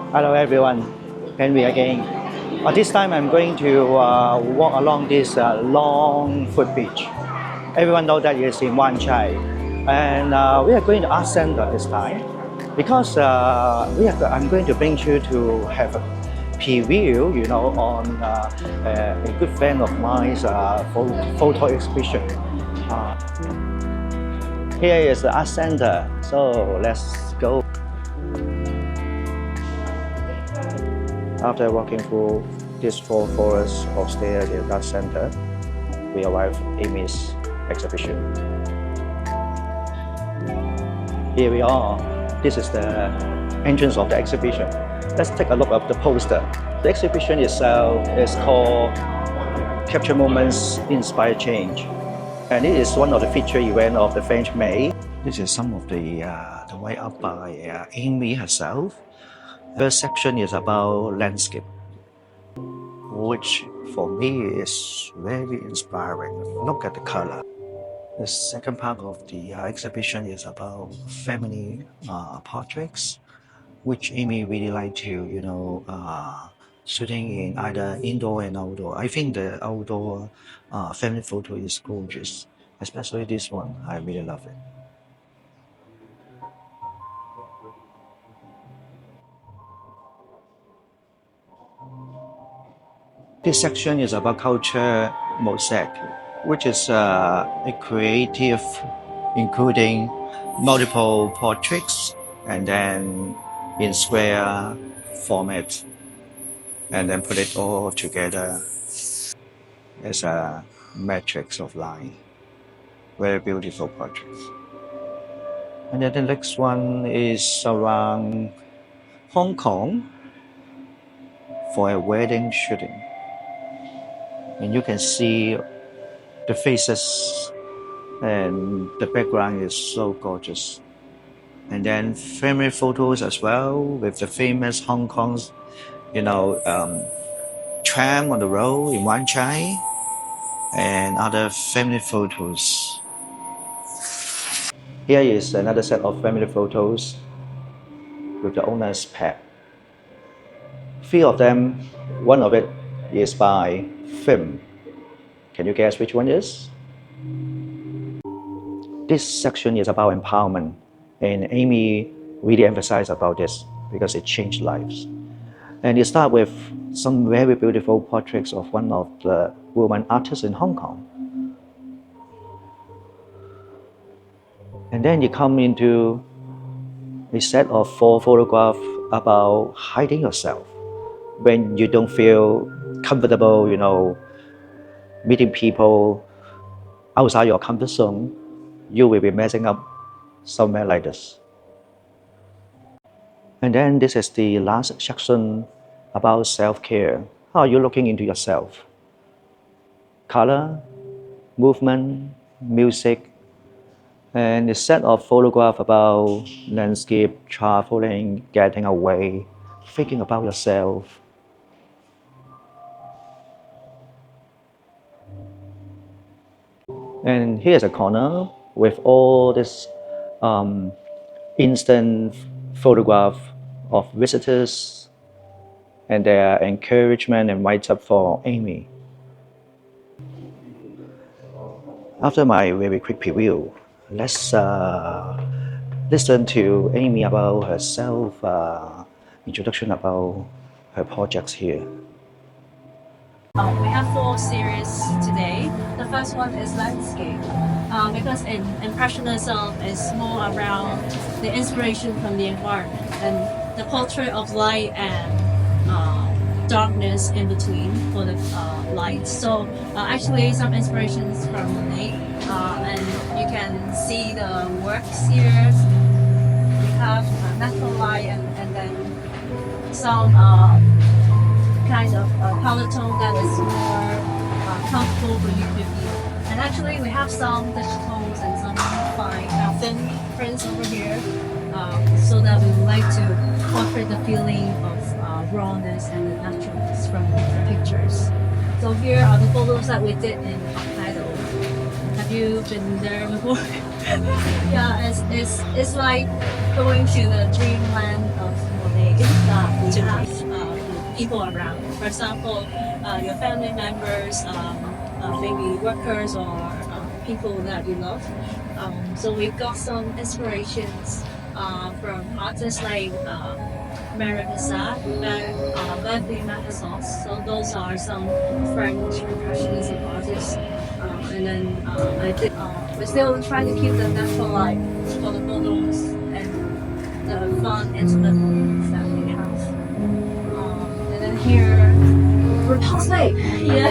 Hello everyone, Henry again. This time I'm going to walk along this long footbridge. Everyone knows that it's in Wan Chai, and we are going to Art Center this time because I'm going to bring you to have a preview, on a good friend of mine's photo exhibition. Uh, Here is the Art Center, so let's go. After walking through these four floors of stairs in that center, we arrived at Amy's exhibition. Here we are. This is the entrance of the exhibition. Let's take a look at the poster. The exhibition itself is called Capture Moments Inspire Change. And it is one of the feature events of the French May. This is some of the write-up by Amy herself. First section is about landscape, which for me is very inspiring. Look at the color. The second part of the exhibition is about family portraits, which Amy really liked to, shooting in either indoor and outdoor. I think the outdoor family photo is gorgeous, especially this one. I really love it. This section is about culture mosaic, which is a creative including multiple portraits and then in square format and then put it all together as a matrix of line. Very beautiful portraits. And then the next one is around Hong Kong for a wedding shooting. And you can see the faces and the background is so gorgeous. And then family photos as well with the famous Hong Kong's, tram on the road in Wan Chai and other family photos. Here is another set of family photos with the owner's pet. Three of them, one of it is by film. Can you guess which one is? This section is about empowerment, and Amy really emphasized about this because it changed lives. And it starts with some very beautiful portraits of one of the women artists in Hong Kong. And then you come into a set of 4 photographs about hiding yourself when you don't feel comfortable, meeting people outside your comfort zone. You will be messing up somewhere like this. And then this is the last section about self-care. How are you looking into yourself? Color, movement, music, and a set of photographs about landscape, traveling, getting away, thinking about yourself. And here's a corner with all this instant photograph of visitors and their encouragement and write-up for Amy. After my very quick preview, let's listen to Amy about herself, introduction about her projects here. We have 4 series today. The first one is landscape, because Impressionism is more around the inspiration from the environment and the portrait of light and darkness in between for the light. So actually some inspirations from Monet, and you can see the works here. We have natural light and then some kind of color tone that is more comfortable for you to view. And actually we have some digitals and some fine thin prints over here, so that we would like to portray the feeling of rawness and the naturalness from the pictures. So here are the photos that we did in Hokkaido. Have you been there before? Yeah, it's like going to the dreamland of Monet. that we have people around. For example, your family members, maybe workers or people that you love. So we've got some inspirations from artists like Mary Cassatt, Berkeley Macasos. So those are some French impressionism artists. And then I think we're still trying to keep the natural light for the photos and the fun, intimate moments that we have. And then here, Repulsive. Yeah.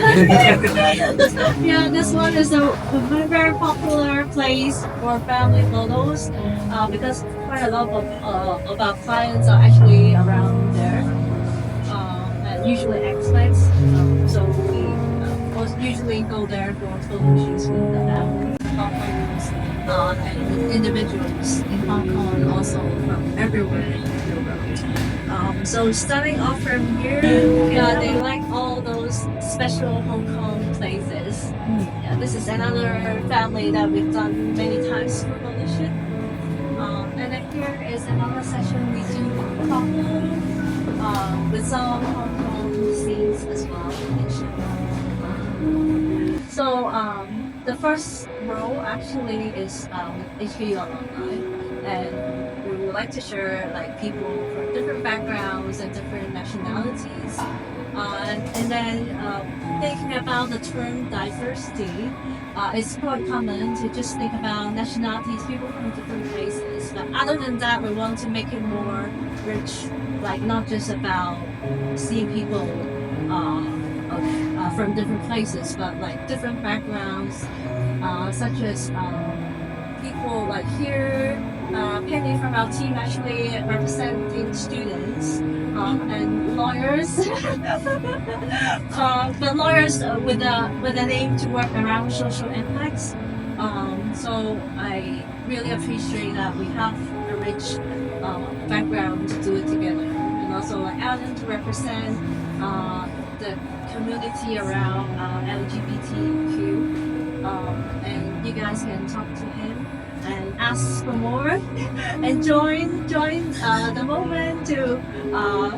Yeah, this one is a very, very popular place for family photos because quite a lot of our clients are actually around there and usually expats. So we usually go there for photo shoots with the family, couples, and individuals in Hong Kong and also from everywhere in the world. So starting off from here, yeah, they like all those special Hong Kong places. Yeah, this is another family that we've done many times for photo shoot. And then here is another section we do couple with some Hong Kong scenes as well. So the first row actually is HKU alumni, and we would like to share like people from different backgrounds and different nationalities. And then thinking about the term diversity, it's quite common to just think about nationalities, people from different places. But other than that, we want to make it more rich, like not just about seeing people from different places, but like different backgrounds, such as people like here. Penny from our team actually representing students and lawyers, but lawyers with an aim to work around social impacts. So I really appreciate that we have a rich background to do it together, and also like Alan to represent the community around LGBTQ, and you guys can talk to him and ask for more and join the movement to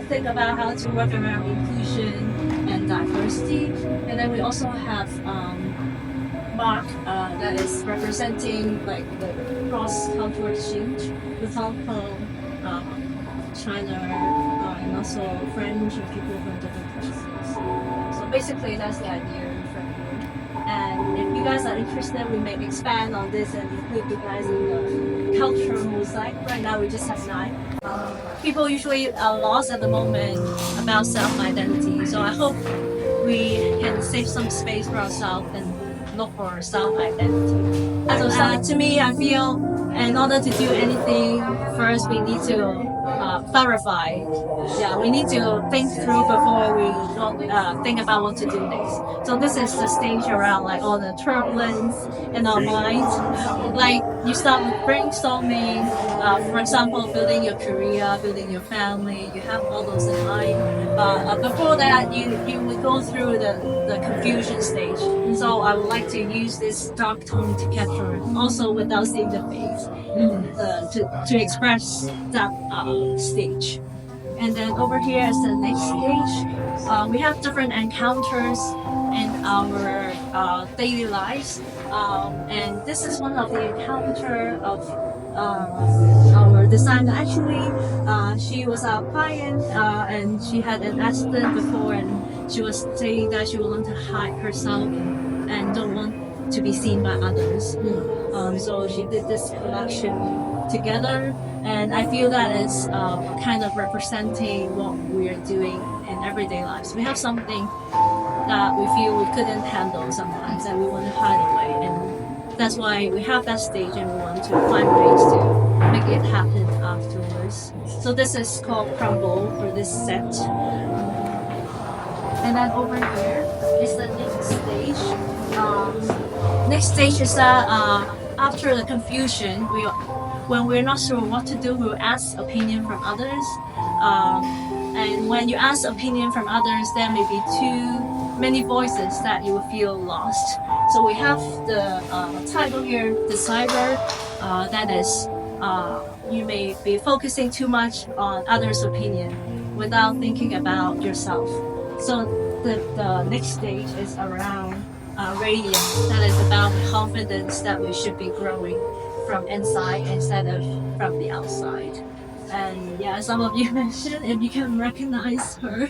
think about how to work around inclusion and diversity. And then we also have Mark that is representing like the cross-cultural exchange with Hong Kong, China, and also French and people from different places. So basically that's the idea from here. And if you guys are interested, we may expand on this and include you guys in the cultural mosaic. Right now we just have 9. People usually are lost at the moment about self-identity. So I hope we can save some space for ourselves and look for self-identity. So to me, I feel in order to do anything, first we need to clarify. Yeah, we need to think through before we think about what to do next. So this is the stage around like all the turbulence in our minds. Like you start with brainstorming, for example, building your career, building your family. You have all those in mind. Before that, you would go through the confusion stage. So I would like to use this dark tone to capture it, also without seeing the face, to express that stage. And then over here is the next stage. We have different encounters in our daily lives, and this is one of the encounter of our designer. Actually, she was our client, and she had an accident before, and she was saying that she would want to hide herself and don't want to be seen by others. So she did this collection together, and I feel that is kind of representing what we are doing in everyday lives. We have something that we feel we couldn't handle sometimes, and we want to hide away, and that's why we have that stage, and we want to find ways to make it happen afterwards. So this is called Crumble for this set. And then over here is the next stage. Next stage is that after the confusion, when we're not sure what to do, we'll ask opinion from others. And when you ask opinion from others, there may be too many voices that you will feel lost. So we have the title here, Decipher, that is you may be focusing too much on others' opinion without thinking about yourself. So the next stage is around radiance. That is about the confidence that we should be growing from inside instead of from the outside. And yeah, some of you mentioned if you can recognize her.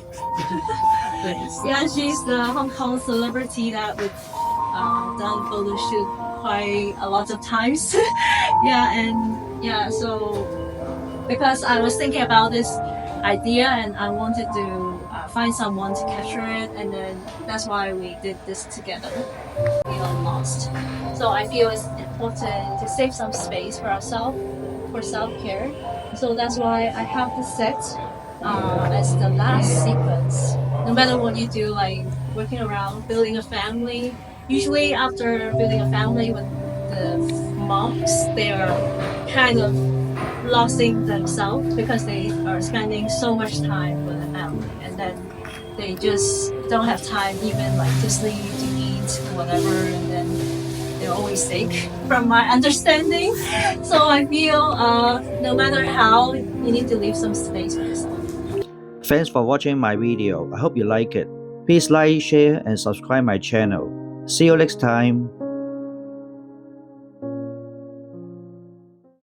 Yeah, she's the Hong Kong celebrity that we've done photo shoot quite a lot of times. Yeah, and yeah, so because I was thinking about this idea and I wanted to find someone to capture it, and then that's why we did this together. Feel lost. So I feel it's important to save some space for ourselves, for self-care. So that's why I have this set as the last sequence. No matter what you do, like working around building a family, usually after building a family with the moms, they are kind of losing themselves because they are spending so much time with the family, and then they just don't have time even like to sleep, to eat, whatever, and then they're always sick from my understanding. So I feel no matter how, you need to leave some space for yourself. Thanks for watching my video. I hope you like it. Please like, share, and subscribe my channel. See you next time.